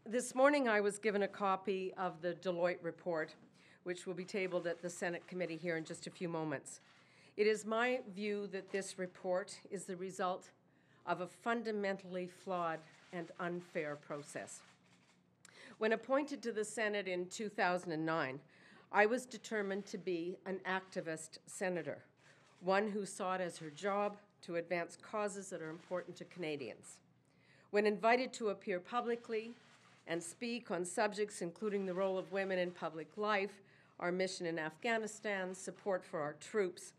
This morning I was given a copy of the Deloitte report, which will be tabled at the Senate committee here in just a few moments. It is my view that this report is the result of a fundamentally flawed and unfair process. When appointed to the Senate in 2009, I was determined to be an activist senator, one who saw it as her job to advance causes that are important to Canadians. When invited to appear publicly and speak on subjects including the role of women in public life, our mission in Afghanistan, support for our troops,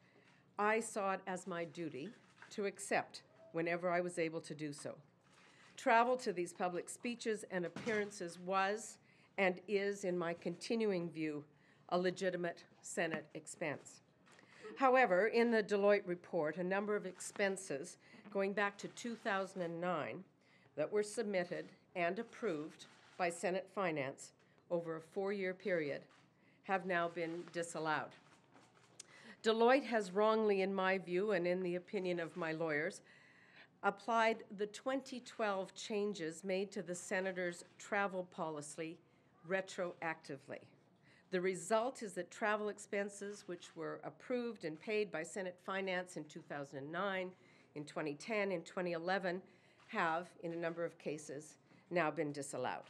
I saw it as my duty to accept whenever I was able to do so. Travel to these public speeches and appearances was and is, in my continuing view, a legitimate Senate expense. However, in the Deloitte report, a number of expenses going back to 2009 that were submitted and approved by Senate Finance over a 4-year period have now been disallowed. Deloitte has wrongly, in my view and in the opinion of my lawyers, applied the 2012 changes made to the Senator's travel policy retroactively. The result is that travel expenses which were approved and paid by Senate Finance in 2009, in 2010, in 2011, have, in a number of cases, now been disallowed.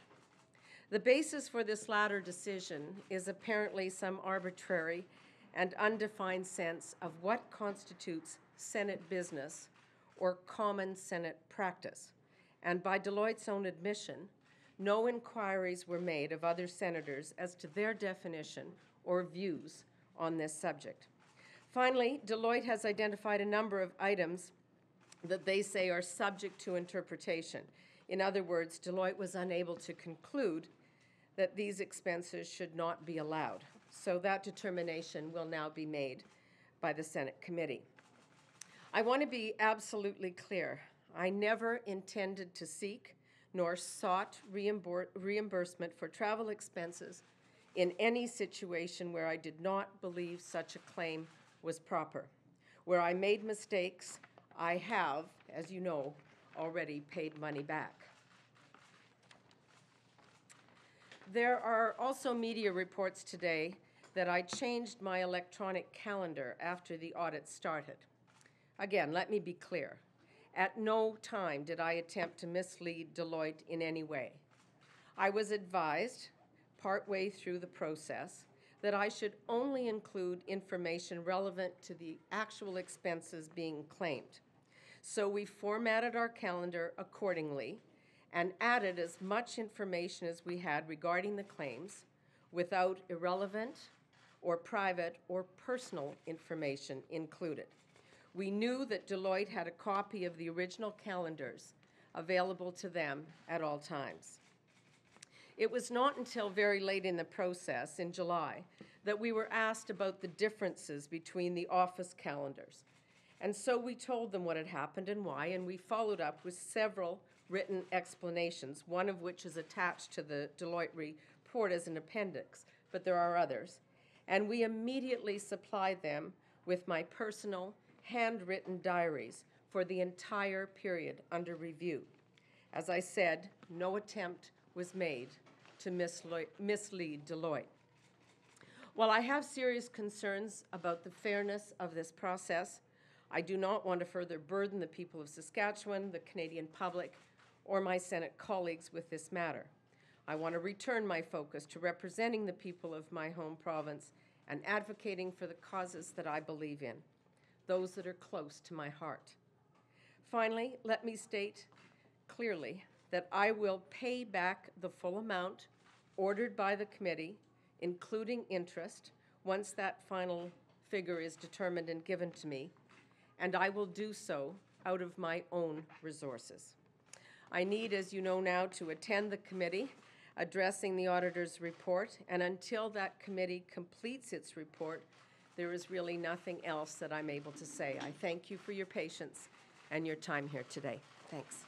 The basis for this latter decision is apparently some arbitrary and undefined sense of what constitutes Senate business or common Senate practice. And by Deloitte's own admission, no inquiries were made of other senators as to their definition or views on this subject. Finally, Deloitte has identified a number of items that they say are subject to interpretation. In other words, Deloitte was unable to conclude that these expenses should not be allowed. So that determination will now be made by the Senate committee. I want to be absolutely clear. I never intended to seek nor sought reimbursement for travel expenses in any situation where I did not believe such a claim was proper. Where I made mistakes, I have, as you know, already paid money back. There are also media reports today that I changed my electronic calendar after the audit started. Again, let me be clear. At no time did I attempt to mislead Deloitte in any way. I was advised, partway through the process, that I should only include information relevant to the actual expenses being claimed. So we formatted our calendar accordingly and added as much information as we had regarding the claims without irrelevant or private or personal information included. We knew that Deloitte had a copy of the original calendars available to them at all times. It was not until very late in the process, in July, that we were asked about the differences between the office calendars. And so we told them what had happened and why, and we followed up with several written explanations, one of which is attached to the Deloitte report as an appendix, but there are others. And we immediately supplied them with my personal handwritten diaries for the entire period under review. As I said, no attempt was made to mislead Deloitte. While I have serious concerns about the fairness of this process, I do not want to further burden the people of Saskatchewan, the Canadian public, or my Senate colleagues with this matter. I want to return my focus to representing the people of my home province and advocating for the causes that I believe in, those that are close to my heart. Finally, let me state clearly that I will pay back the full amount ordered by the committee, including interest, once that final figure is determined and given to me, and I will do so out of my own resources. I need, as you know now, to attend the committee addressing the auditor's report, and until that committee completes its report, there is really nothing else that I'm able to say. I thank you for your patience and your time here today. Thanks.